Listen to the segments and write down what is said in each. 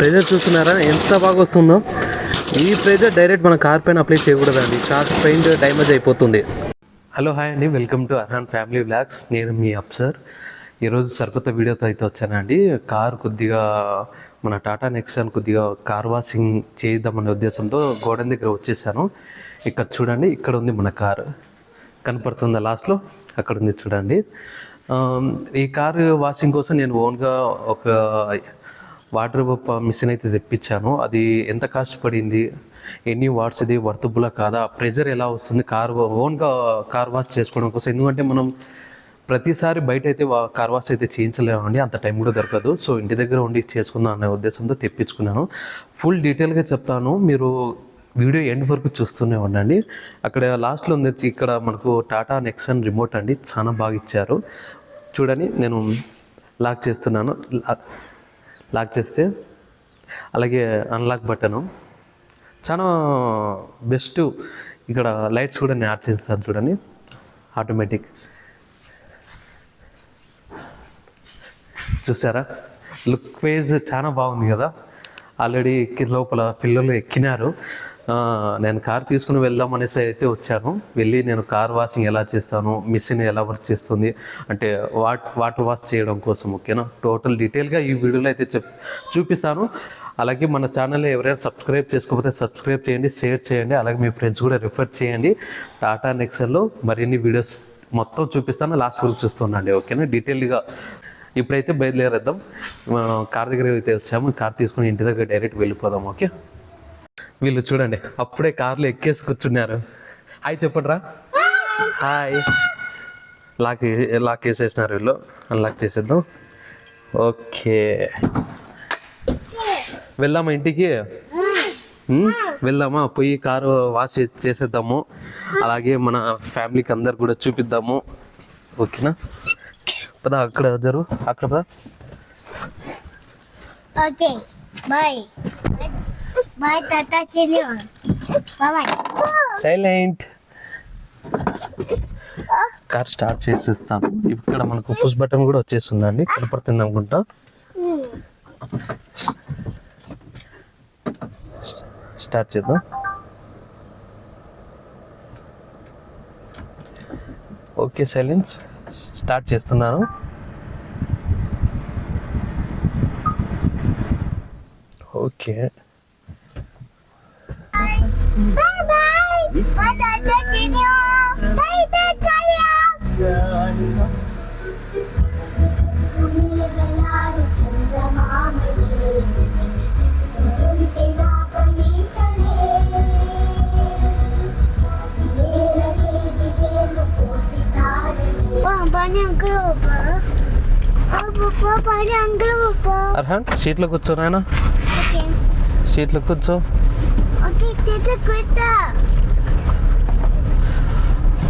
Pressure చూస్తున్నారా ఎంత బాగా వస్తుందో. ఈ ప్రెజర్ డైరెక్ట్ మన కార్ పైన అప్లై చేయకూడదండి, కార్ పెయింట్ డ్యామేజ్ అయిపోతుంది. హలో హాయ్ అండి, welcome to Arhan family vlogs. నేను మీ అప్సర్. ఈరోజు సరికొత్త వీడియోతో అయితే వచ్చానండి. కార్ కొద్దిగా మన టాటా నెక్సాన్ కొద్దిగా కార్ వాషింగ్ చేద్దామనే ఉద్దేశంతో గోడౌన్ దగ్గర వచ్చేసాను. ఇక్కడ చూడండి, ఇక్కడ ఉంది మన కారు, కనపడుతుందా లాస్ట్లో? అక్కడ ఉంది చూడండి. ఈ కారు వాషింగ్ కోసం నేను ఓన్గా ఒక వాటర్ మిషన్ అయితే తెప్పించాను. అది ఎంత కాస్ట్ పడింది, ఎన్ని వాట్స్, ఇది వర్తబులా కాదా, ప్రెజర్ ఎలా వస్తుంది ఓన్గా కార్ వాష్ చేసుకోవడం కోసం. ఎందుకంటే మనం ప్రతిసారి బయట అయితే కార్ వాష్ అయితే చేయించలేమండి, అంత టైం కూడా దొరకదు. సో ఇంటి దగ్గర ఉండి చేసుకుందాం అనే ఉద్దేశంతో తెప్పించుకున్నాను. ఫుల్ డీటెయిల్గా చెప్తాను, మీరు వీడియో ఎండ్ వరకు చూస్తూనే ఉండండి. అక్కడ లాస్ట్లో ఉంది, ఇక్కడ మనకు టాటా నెక్సాన్ రిమోట్ అండి, చాలా బాగా ఇచ్చారు. చూడండి, నేను లాక్ చేస్తున్నాను. లాక్ చేస్తే అలాగే అన్లాక్ బటను చాలా బెస్ట్. ఇక్కడ లైట్స్ కూడా నేను యాడ్ చేస్తాను చూడండి, ఆటోమేటిక్. చూసారా, లుక్ వైజ్ చాలా బాగుంది కదా. ఆల్రెడీ లోపల పిల్లలు ఎక్కినారు. నేను కార్ తీసుకుని వెళ్దాం అనేసి అయితే వచ్చాను. వెళ్ళి నేను కార్ వాషింగ్ ఎలా చేస్తాను, మిషన్ ఎలా వర్క్ చేస్తుంది అంటే వాటర్ వాష్ చేయడం కోసం, ఓకేనా, టోటల్ డీటెయిల్గా ఈ వీడియోలో అయితే చూపిస్తాను. అలాగే మన ఛానల్ ఎవరైనా సబ్స్క్రైబ్ చేసుకోకపోతే సబ్స్క్రైబ్ చేయండి, షేర్ చేయండి, అలాగే మీ ఫ్రెండ్స్ కూడా రిఫర్ చేయండి. టాటా నెక్సాన్లో మరిన్ని వీడియోస్ మొత్తం చూపిస్తాను, లాస్ట్ వరకు చూస్తుండండి, ఓకేనా, డీటెయిల్గా. ఇప్పుడైతే బయలుదేరేద్దాం. కార్ దగ్గర అయితే వచ్చాము, కార్ తీసుకుని ఇంటి దగ్గర డైరెక్ట్ వెళ్ళిపోదాం. ఓకే, వీళ్ళు చూడండి అప్పుడే కార్లో ఎక్కేసి కూర్చున్నారు. హాయ్ చెప్పండి రా. హాయ్. లాక్ వేసేసినారు వీళ్ళు, అన్లాక్ చేసేద్దాం. ఓకే, వెళ్దామా ఇంటికి? వెళ్దామా, పోయి కారు వాష్ చేసేద్దాము, అలాగే మన ఫ్యామిలీకి అందరు కూడా చూపిద్దాము, ఓకేనా. పదా, అక్కడ జరుగు, అక్కడ పదా. ఓకే, బాయ్ బాయ్ టాటా చెల్లి, బాయ్. సైలెంట్. కార్ స్టార్ట్ చేసేస్తాను. ఇక్కడ మనకు పుష్ బటన్ కూడా వచ్చేస్తుందండి, కనపడుతుంది అనుకుంటా. స్టార్ట్ చేద్దాం. Okay, silence. స్టార్ట్ చేస్తున్నాను. Okay, bye bye bye tata చెల్లి, బాయ్ టాటా అర్హాన్, సీట్లో కూర్చో నాయన, సీట్లో కూర్చో.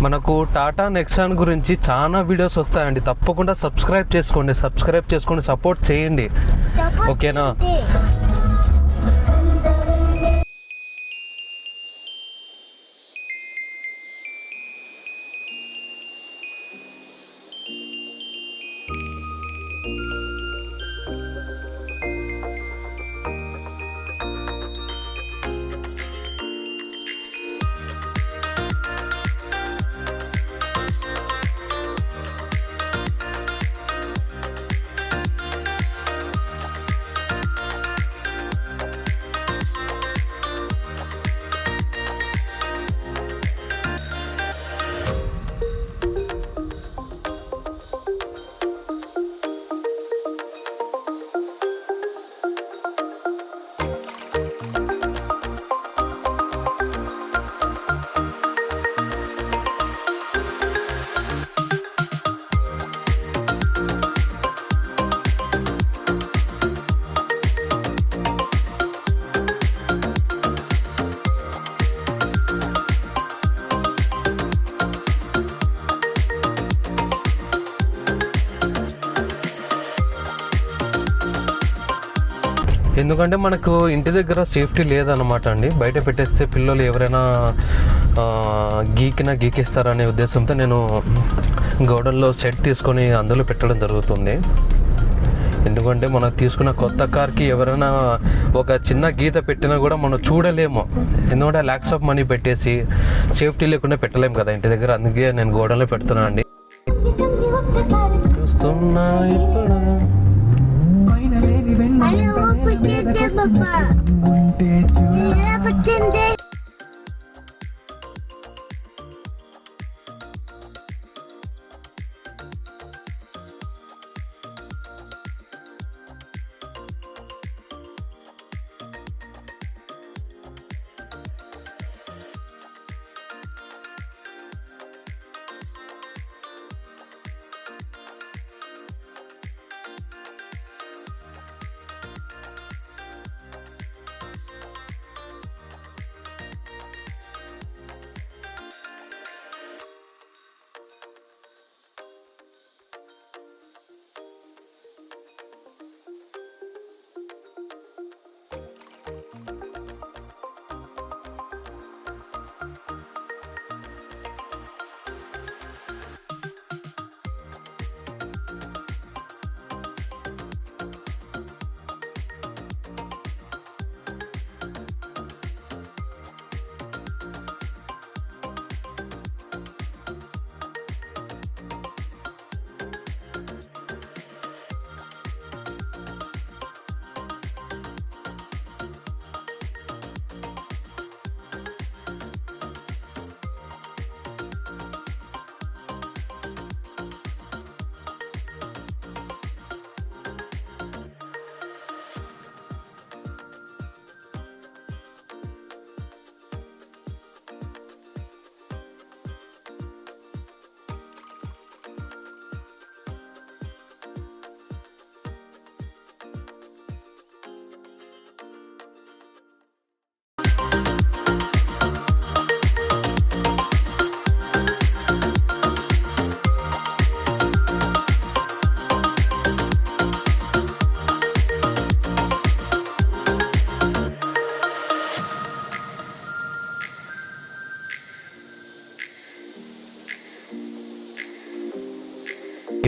మనకు టాటా నెక్సాన్ గురించి చాలా వీడియోస్ వస్తాయండి, తప్పకుండా సబ్స్క్రైబ్ చేసుకొని సపోర్ట్ చేయండి, ఓకేనా. ఎందుకంటే మనకు ఇంటి దగ్గర సేఫ్టీ లేదన్నమాట అండి. బయట పెట్టేస్తే పిల్లలు ఎవరైనా గీకేస్తారనే ఉద్దేశంతో నేను గోడల్లో సెట్ తీసుకొని అందులో పెట్టడం జరుగుతుంది. ఎందుకంటే మనం తీసుకున్న కొత్త కార్కి ఎవరైనా ఒక చిన్న గీత పెట్టినా కూడా మనం చూడలేము, ఎందుకంటే ల్యాక్స్ ఆఫ్ మనీ పెట్టేసి సేఫ్టీ లేకుండా పెట్టలేము కదా ఇంటి దగ్గర. అందుకే నేను గోడౌన్లో పెడుతున్నాను అండి. చూస్తున్నా ఇప్పుడు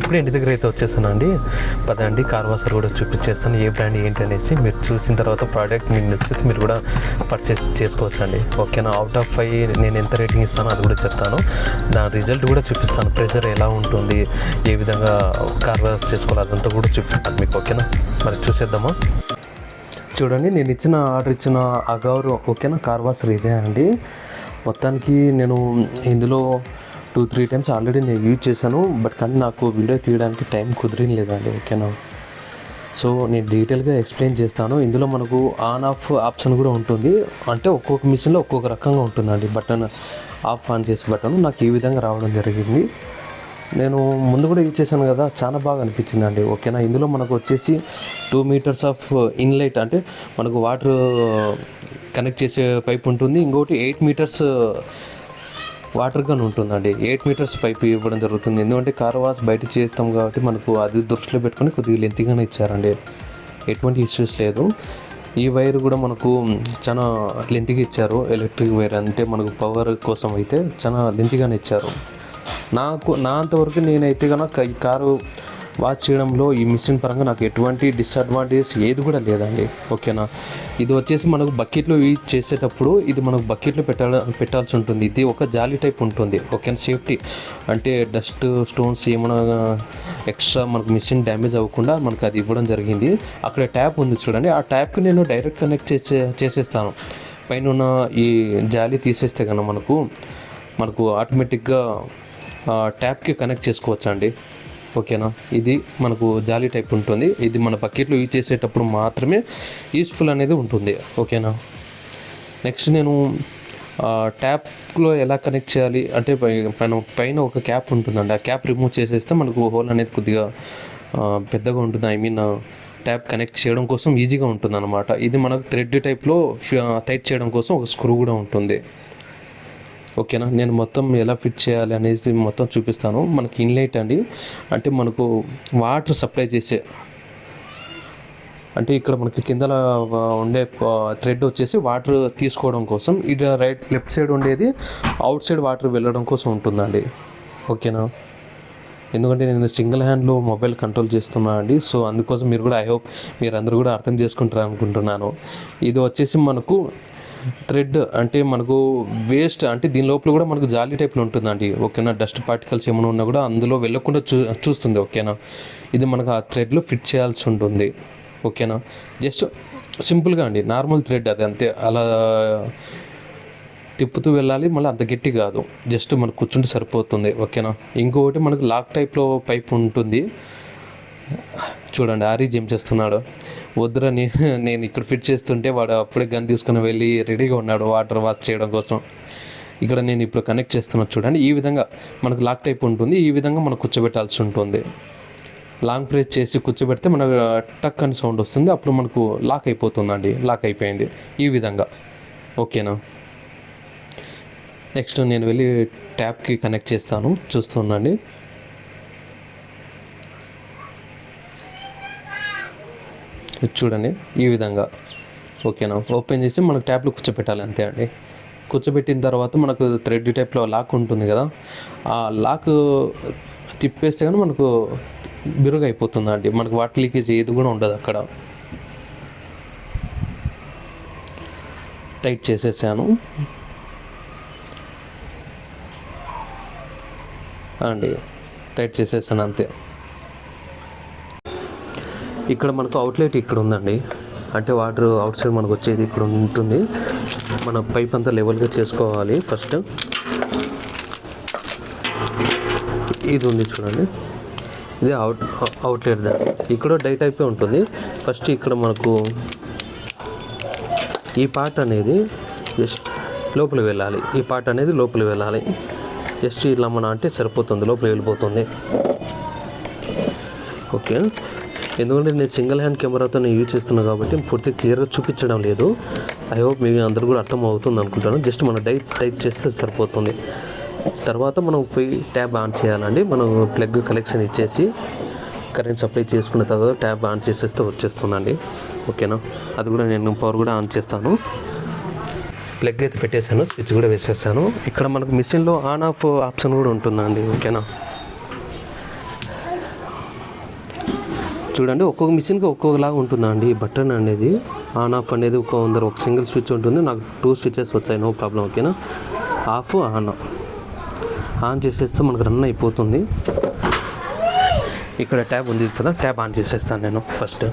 ఇప్పుడే ఇంటి దగ్గర అయితే వచ్చేసాను అండి. పదండి కార్ వాషర్ కూడా చూపించేస్తాను, ఏ బ్రాండ్ ఏంటి అనేసి. మీరు చూసిన తర్వాత ప్రోడక్ట్ మీకు నచ్చితే మీరు కూడా పర్చేస్ చేసుకోవచ్చు అండి. ఓకేనా? అవుట్ ఆఫ్ 5 నేను ఎంత రేటింగ్ ఇస్తానో అది కూడా చెప్తాను, దాని రిజల్ట్ కూడా చూపిస్తాను, ప్రెజర్ ఎలా ఉంటుంది, ఏ విధంగా కార్ వాష్ చేసుకోవాలి అదంతా కూడా చూపిస్తాను మీకు. ఓకేనా? మరి చూసేద్దామా? చూడండి, నేను ఆర్డర్ ఇచ్చిన అగౌర్ ఓకేనా కార్ వాషర్ ఇదే అండి. మొత్తానికి నేను ఇందులో 2-3 టైమ్స్ ఆల్రెడీ నేను యూజ్ చేశాను, బట్ కానీ నాకు వీడియో తీయడానికి టైం కుదిరలేదండి. ఓకేనా? సో నేను డీటెయిల్గా ఎక్స్ప్లెయిన్ చేస్తాను. ఇందులో మనకు ఆన్ ఆఫ్ ఆప్షన్ కూడా ఉంటుంది, అంటే ఒక్కొక్క మిషన్లో ఒక్కొక్క రకంగా ఉంటుందండి బటన్, ఆఫ్ ఆన్ చేసే బటన్. నాకు ఈ విధంగా రావడం జరిగింది. నేను ముందు కూడా యూజ్ చేశాను కదా, చాలా బాగా అనిపించిందండి. ఓకేనా? ఇందులో మనకు వచ్చేసి 2 మీటర్స్ ఆఫ్ ఇన్లైట్, అంటే మనకు వాటర్ కనెక్ట్ చేసే పైప్ ఉంటుంది. ఇంకోటి 8 మీటర్స్ వాటర్ గన్ ఉంటుందండి. 8 మీటర్స్ పైప్ ఇవ్వడం జరుగుతుంది. ఎందుకంటే కార్ వాష్ బయట చేస్తాం కాబట్టి మనకు అది దృష్టిలో పెట్టుకొని కొద్దిగా లెంతీగానే ఇచ్చారండి, ఎటువంటి ఇష్యూస్ లేదు. ఈ వైర్ కూడా మనకు చాలా లెంతీగా ఇచ్చారు, ఎలక్ట్రిక్ వైర్, అంటే మనకు పవర్ కోసం అయితే చాలా లెంతీగానే ఇచ్చారు. నా అంతవరకు నేనైతే కనుక ఈ కారు వాష్ చేయడంలో ఈ మిషన్ పరంగా నాకు ఎటువంటి డిసడ్వాంటేజ్ ఏది కూడా లేదండి. ఓకేనా? ఇది వచ్చేసి మనకు బకెట్లో యూజ్ చేసేటప్పుడు ఇది మనకు బకెట్లో పెట్టాల్సి ఉంటుంది. ఇది ఒక జాలీ టైప్ ఉంటుంది. ఓకేనా? సేఫ్టీ అంటే డస్ట్, స్టోన్స్ ఏమైనా ఎక్స్ట్రా మనకు మిషన్ డ్యామేజ్ అవ్వకుండా మనకు అది ఇవ్వడం జరిగింది. అక్కడ ట్యాప్ ఉంది చూడండి, ఆ ట్యాప్కి నేను డైరెక్ట్ కనెక్ట్ చేసేస్తాను. పైన ఉన్న ఈ జాలీ తీసేస్తే కనుక మనకు ఆటోమేటిక్గా ట్యాప్కి కనెక్ట్ చేసుకోవచ్చు అండి. ఓకేనా? ఇది మనకు జాలీ టైప్ ఉంటుంది. ఇది మన బకెట్లో యూజ్ చేసేటప్పుడు మాత్రమే యూస్ఫుల్ అనేది ఉంటుంది. ఓకేనా? నెక్స్ట్ నేను ట్యాప్లో ఎలా కనెక్ట్ చేయాలి అంటే పైన ఒక క్యాప్ ఉంటుందండి, ఆ క్యాప్ రిమూవ్ చేసేస్తే మనకు హోల్ అనేది కొద్దిగా పెద్దగా ఉంటుంది. ట్యాప్ కనెక్ట్ చేయడం కోసం ఈజీగా ఉంటుంది అన్నమాట. ఇది మనకు థ్రెడ్ టైప్లో టైట్ చేయడం కోసం ఒక స్క్రూ కూడా ఉంటుంది. ఓకేనా? నేను మొత్తం ఎలా ఫిట్ చేయాలి అనేది మొత్తం చూపిస్తాను. మనకి ఇన్లైట్ అండి, అంటే మనకు వాటర్ సప్లై చేసే, అంటే ఇక్కడ మనకి కింద ఉండే థ్రెడ్ వచ్చేసి వాటర్ తీసుకోవడం కోసం, ఇటు లెఫ్ట్ సైడ్ ఉండేది అవుట్ సైడ్ వాటర్ వెళ్ళడం కోసం ఉంటుందండి. ఓకేనా? ఎందుకంటే నేను సింగిల్ హ్యాండ్లో మొబైల్ కంట్రోల్ చేస్తున్నా అండి. సో అందుకోసం మీరు కూడా ఐ హోప్ మీరు అందరూ కూడా అర్థం చేసుకుంటారు అనుకుంటున్నాను. ఇది వచ్చేసి మనకు థ్రెడ్ అంటే మనకు వేస్ట్ అంటే దీని లోపల కూడా మనకు జాలీ టైప్లో ఉంటుందండి. ఓకేనా, డస్ట్ పార్టికల్స్ ఏమైనా ఉన్నా కూడా అందులో వెళ్ళకుండా చూస్తుంది. ఓకేనా, ఇది మనకు ఆ థ్రెడ్లో ఫిట్ చేయాల్సి ఉంటుంది. ఓకేనా, జస్ట్ సింపుల్గా అండి, నార్మల్ థ్రెడ్ అది అంతే, అలా తిప్పుతూ వెళ్ళాలి. మళ్ళీ అంత గట్టి కాదు, జస్ట్ మనకు కూర్చుంటే సరిపోతుంది. ఓకేనా, ఇంకొకటి మనకు లాక్ టైప్లో పైప్ ఉంటుంది. చూడండి ఆరీజ్ ఏం చేస్తున్నాడు, వద్దురని నేను ఇక్కడ ఫిట్ చేస్తుంటే వాడు అప్పుడే గన్ తీసుకుని వెళ్ళి రెడీగా ఉన్నాడు వాటర్ వాష్ చేయడం కోసం. ఇక్కడ నేను ఇప్పుడు కనెక్ట్ చేస్తున్నాను చూడండి. ఈ విధంగా మనకు లాక్ టైప్ ఉంటుంది. ఈ విధంగా మనం కూర్చోబెట్టాల్సి ఉంటుంది. లాంగ్ ప్రెస్ చేసి కూర్చోబెడితే మనకు టక్ అని సౌండ్ వస్తుంది. అప్పుడు మనకు లాక్ అయిపోతుందండి. లాక్ అయిపోయింది ఈ విధంగా. ఓకేనా, నెక్స్ట్ నేను వెళ్ళి ట్యాప్కి కనెక్ట్ చేస్తాను, చూస్తుండండి. చూడండి ఈ విధంగా. ఓకేనా, ఓపెన్ చేసి మనకు ట్యాప్లో కూర్చోబెట్టాలి అంతే అండి. కూర్చోబెట్టిన తర్వాత మనకు థ్రెడ్ టైప్లో లాక్ ఉంటుంది కదా, ఆ లాక్ తిప్పేస్తే కానీ మనకు బిరుగా అయిపోతుందండి. మనకు వాటర్ లీకేజ్ ఏది కూడా ఉండదు అక్కడ. టైట్ చేసేసాను అండి, టైట్ చేసేసాను అంతే. ఇక్కడ మనకు అవుట్లెట్ ఇక్కడ ఉందండి, అంటే వాటర్ అవుట్ సైడ్ మనకు వచ్చేది ఇక్కడ ఉంటుంది. మన పైప్ అంతా లెవెల్గా చేసుకోవాలి. ఫస్ట్ ఇది ఉంది చూడండి, ఇది అవుట్లెట్ దాన్ని. ఇక్కడ డై టైపే ఉంటుంది. ఫస్ట్ ఇక్కడ మనకు ఈ పార్ట్ అనేది జస్ట్ లోపల వెళ్ళాలి. ఈ పార్ట్ అనేది లోపల వెళ్ళాలి. జస్ట్ ఇట్లా మన అంటే సరిపోతుంది, లోపల వెళ్ళిపోతుంది. ఓకే, ఎందుకంటే నేను సింగిల్ హ్యాండ్ కెమెరాతో నేను యూజ్ చేస్తున్నాను కాబట్టి పూర్తిగా క్లియర్గా చూపించడం లేదు. ఐ హోప్ మీ అందరూ కూడా అర్థం అవుతుంది అనుకుంటాను. జస్ట్ మనం టైప్ చేస్తే సరిపోతుంది. తర్వాత మనం పోయి ట్యాబ్ ఆన్ చేయాలండి. మనం ప్లగ్ కనెక్షన్ ఇచ్చేసి కరెంట్ సప్లై చేసుకున్న తర్వాత ట్యాబ్ ఆన్ చేసేస్తే వచ్చేస్తుందండి. ఓకేనా, అది కూడా నేను పవర్ కూడా ఆన్ చేస్తాను. ప్లగ్ అయితే పెట్టేశాను, స్విచ్ కూడా వేసేసాను. ఇక్కడ మనకు మిషన్లో ఆన్ ఆఫ్ ఆప్షన్ కూడా ఉంటుందండి. ఓకేనా, చూడండి ఒక్కొక్క మిషన్కి ఒక్కొక్కలాగా ఉంటుందండి. ఈ బటన్ అనేది ఆన్ ఆఫ్ అనేది ఒక సింగిల్ స్విచ్ ఉంటుంది. నాకు 2 స్విచెస్ వచ్చాయి, నో ప్రాబ్లం. ఓకేనా, ఆఫ్ ఆన్ చేసేస్తే మనకు రన్ అయిపోతుంది. ఇక్కడ ట్యాబ్ ఉంది కదా, ట్యాబ్ ఆన్ చేసేస్తాను నేను ఫస్ట్.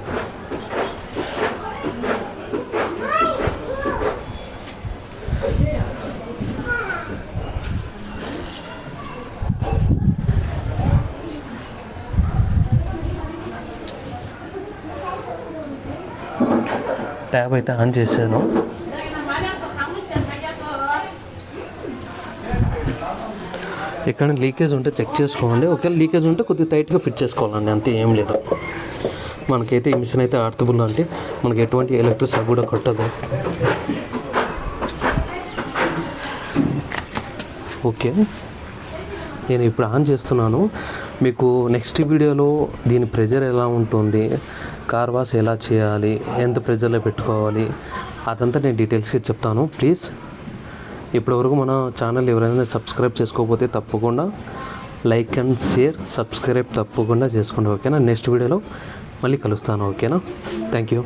ట్యాబ్ అయితే ఆన్ చేశాను. ఎక్కడ లీకేజ్ ఉంటే చెక్ చేసుకోండి. ఒకవేళ లీకేజ్ ఉంటే కొద్దిగా టైట్గా ఫిట్ చేసుకోవాలండి, అంతే, ఏం లేదు. మనకైతే ఈ మిషన్ అయితే ఆడుతుబుల్ అంటే మనకి ఎటువంటి ఎలక్ట్రిక్ షాక్ కూడా కొట్టదు. ఓకే, నేను ఇప్పుడు ఆన్ చేస్తున్నాను. మీకు నెక్స్ట్ వీడియోలో దీని ప్రెజర్ ఎలా ఉంటుంది, కార్ వాష్ ఎలా చేయాలి, ఎంత ప్రెజర్లో పెట్టుకోవాలి, అదంతా నేను డీటెయిల్స్గా చెప్తాను. ప్లీజ్ ఇప్పటివరకు మన ఛానల్ ఎవరైనా సబ్స్క్రైబ్ చేసుకోకపోతే తప్పకుండా లైక్ అండ్ షేర్, సబ్స్క్రైబ్ తప్పకుండా చేసుకోండి. ఓకేనా, నెక్స్ట్ వీడియోలో మళ్ళీ కలుస్తాను. ఓకేనా, థ్యాంక్ యూ.